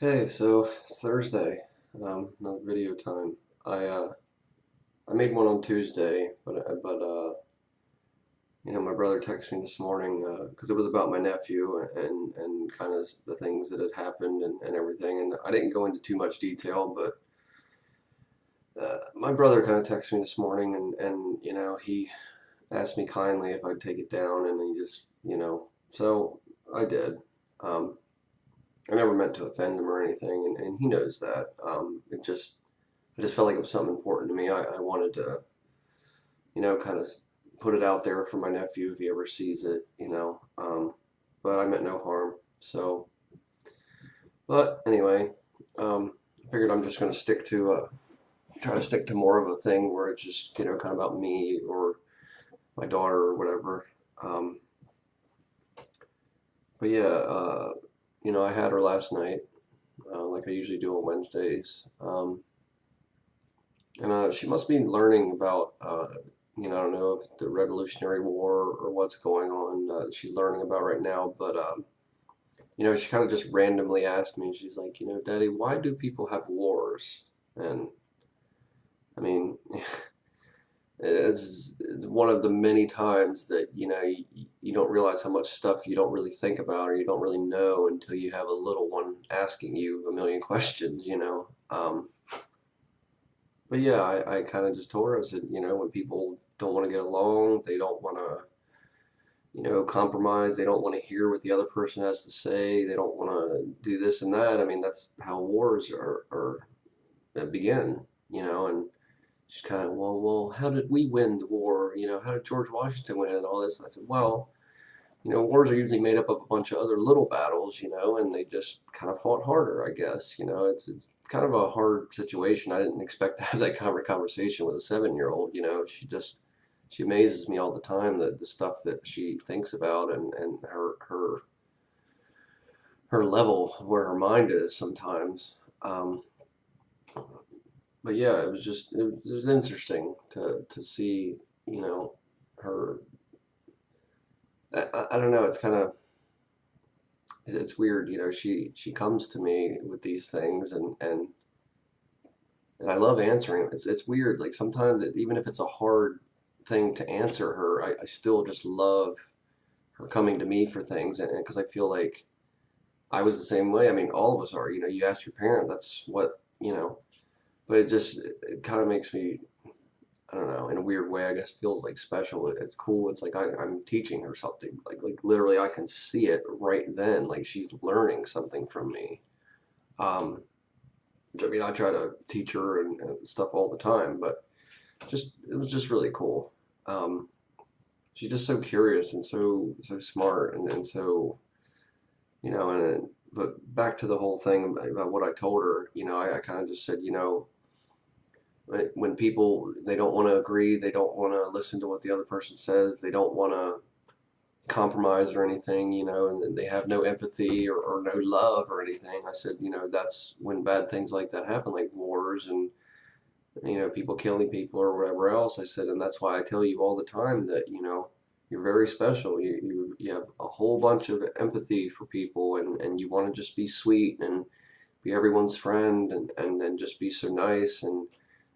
Okay, so it's Thursday. Another video time. I made one on Tuesday, but my brother texted me this morning because it was about my nephew and kind of the things that had happened and everything. And I didn't go into too much detail, but my brother kind of texted me this morning and he asked me kindly if I'd take it down, and he just so I did. Um, I never meant to offend him or anything, and he knows that. I just felt like it was something important to me. I wanted to, kind of put it out there for my nephew if he ever sees it. But I meant no harm. So, but anyway, I figured I'm just going to try to stick to more of a thing where it's just, kind of about me or my daughter or whatever. Um, but yeah, I had her last night, like I usually do on Wednesdays. And she must be learning about, I don't know if the Revolutionary War or what's going on. She's learning about right now, but she kind of just randomly asked me. She's like, Daddy, why do people have wars? And I mean, it's one of the many times that you don't realize how much stuff you don't really think about or you don't really know until you have a little one asking you a million questions. But yeah, I kind of just told her, I said, when people don't want to get along, they don't want to, compromise, they don't want to hear what the other person has to say, they don't want to do this and that. I mean, that's how wars are begin. And she's kind of, well, how did we win the war? How did George Washington win and all this? And I said, well, wars are usually made up of a bunch of other little battles, and they just kind of fought harder, I guess. It's kind of a hard situation. I didn't expect to have that kind of conversation with a 7-year-old. She amazes me all the time, that the stuff that she thinks about and her level where her mind is sometimes. But yeah, it was interesting to see, her. I don't know. It's weird. She comes to me with these things, and I love answering them. It's weird. Like sometimes, even if it's a hard thing to answer her, I still just love her coming to me for things, and because I feel like I was the same way. I mean, all of us are. You ask your parent, that's what. But it kind of makes me, I don't know, in a weird way, I guess, feel like special. It's cool. It's like I'm teaching her something. Like literally, I can see it right then. Like she's learning something from me. Um, I mean, I try to teach her and stuff all the time, but it was just really cool. Um, she's just so curious and so smart and so and but back to the whole thing about what I told her. I kind of just said, when people, they don't want to agree, they don't want to listen to what the other person says, they don't want to compromise or anything, and they have no empathy or no love or anything. I said, that's when bad things like that happen, like wars and people killing people or whatever else. I said, and that's why I tell you all the time that you're very special. You have a whole bunch of empathy for people, and you want to just be sweet and be everyone's friend and just be so nice. And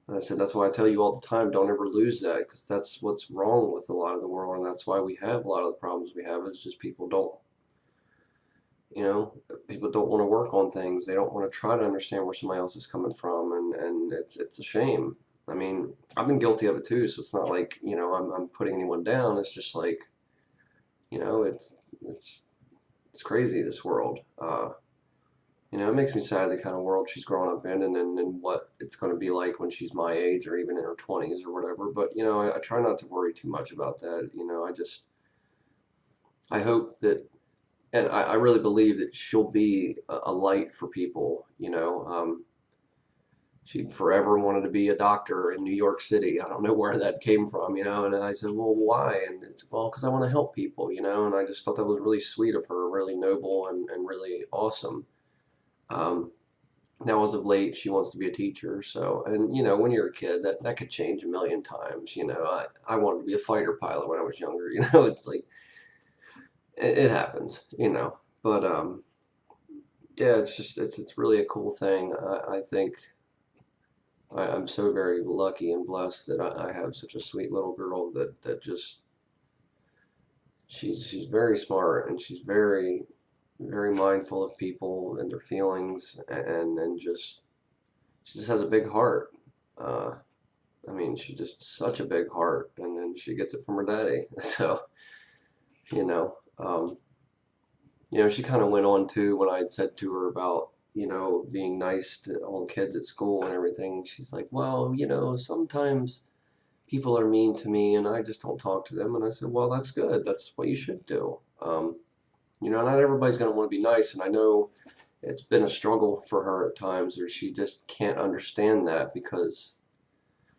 I said, that's why I tell you all the time, don't ever lose that, because that's what's wrong with a lot of the world, and that's why we have a lot of the problems we have. Is just you know, people don't want to work on things. They don't want to try to understand where somebody else is coming from, and it's a shame. I mean, I've been guilty of it too, so it's not like I'm putting anyone down. It's just like it's it's crazy, this world. It makes me sad the kind of world she's growing up in, and what it's going to be like when she's my age or even in her 20s or whatever. But I try not to worry too much about that. I hope that, and I really believe that she'll be a light for people. She forever wanted to be a doctor in New York City. I don't know where that came from. And then I said, well, why? And it's, well, because I want to help people. And I just thought that was really sweet of her, really noble and really awesome. Um, Now, as of late, she wants to be a teacher. So, and when you're a kid, that could change a million times. I wanted to be a fighter pilot when I was younger. It's like it happens. But Yeah, it's really a cool thing. I think I'm so very lucky and blessed that I have such a sweet little girl that just she's very smart, and she's very mindful of people and their feelings, and just she just has a big heart. Uh, I mean, she just such a big heart, and then she gets it from her daddy. So you know, she kind of went on too when I had said to her about being nice to all the kids at school and everything. She's like, well, sometimes people are mean to me and I just don't talk to them. And I said, well, that's good. That's what you should do. Not everybody's going to want to be nice. And I know it's been a struggle for her at times, or she just can't understand that because,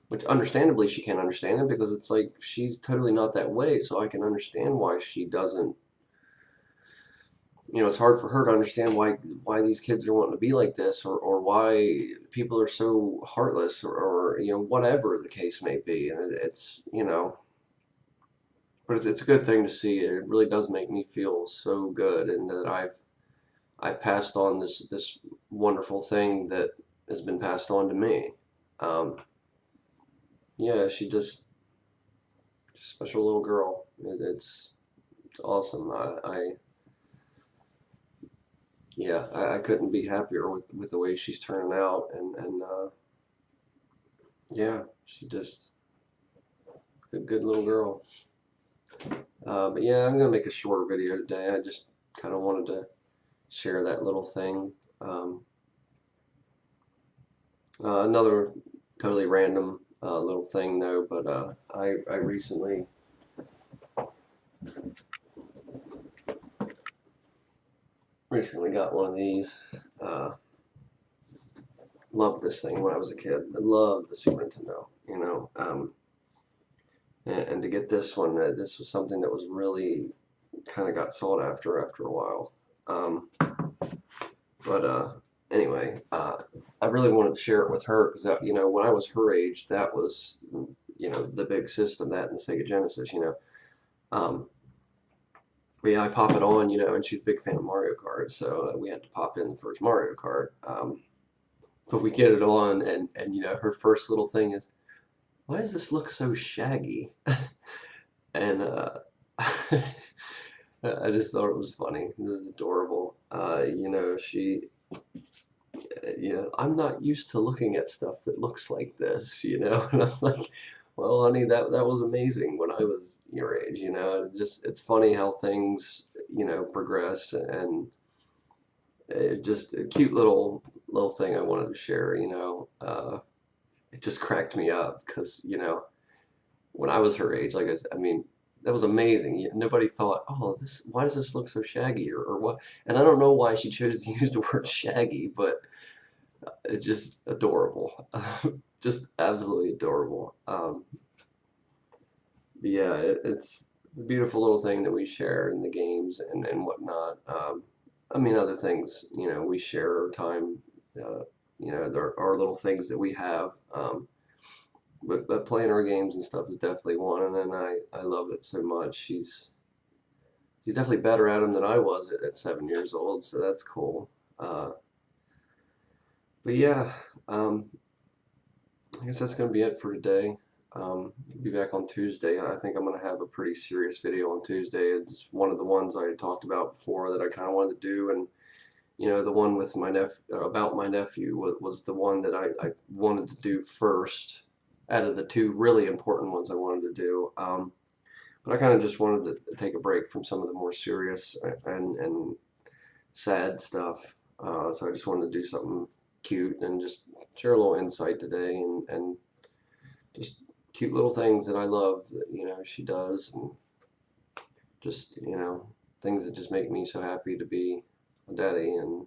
which understandably she can't understand it because it's like she's totally not that way. So I can understand why she doesn't. It's hard for her to understand why these kids are wanting to be like this, or why people are so heartless, or whatever the case may be. And but it's a good thing to see. It really does make me feel so good, and that I've passed on this wonderful thing that has been passed on to me. Um, yeah, she just special little girl. It's awesome. I couldn't be happier with the way she's turning out, and yeah, she just a good little girl. But yeah, I'm gonna make a short video today. I just kind of wanted to share that little thing. Um, another totally random little thing though, but I recently got one of these. Uh, Loved this thing when I was a kid. I loved the Super Nintendo. And to get this one, this was something that was really kind of got sought after a while. Um, but anyway, I really wanted to share it with her because when I was her age, that was the big system, that and the Sega Genesis. Um, but yeah, I pop it on, and she's a big fan of Mario Kart, so we had to pop in the first Mario Kart. But we get it on, and her first little thing is, why does this look so shaggy? And I just thought it was funny. This is adorable. I'm not used to looking at stuff that looks like this, And I was like, well, honey, that was amazing when I was your age, it's funny how things, progress, and just a cute little thing I wanted to share, it just cracked me up because, when I was her age, like I mean, that was amazing. Nobody thought, oh, why does this look so shaggy, or what? And I don't know why she chose to use the word shaggy, but it's just adorable, just absolutely adorable. But yeah, it's a beautiful little thing that we share in the games and whatnot. I mean, other things, we share our time. There are little things that we have. But playing our games and stuff is definitely one, and then I love it so much. She's definitely better at them than I was at 7 years old, so that's cool. Uh, but yeah, um, I guess that's gonna be it for today. I'll be back on Tuesday, and I think I'm gonna have a pretty serious video on Tuesday. It's one of the ones I talked about before that I kind of wanted to do, and the one with my about my nephew was the one that I wanted to do first out of the two really important ones I wanted to do. But I kind of just wanted to take a break from some of the more serious and sad stuff. So I just wanted to do something cute and just share a little insight today, and just cute little things that I love that she does, and just things that just make me so happy to be a daddy, and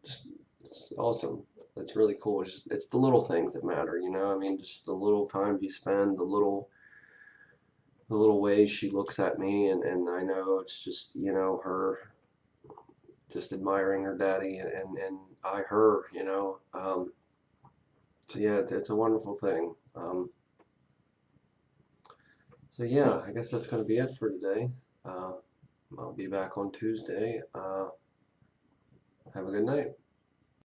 just it's awesome. It's really cool. It's the little things that matter, I mean, just the little time you spend, the little ways she looks at me, and I know it's just her just admiring her daddy, and I her, so yeah, it's a wonderful thing. So yeah, I guess that's going to be it for today. uh, I'll be back on Tuesday. Have a good night.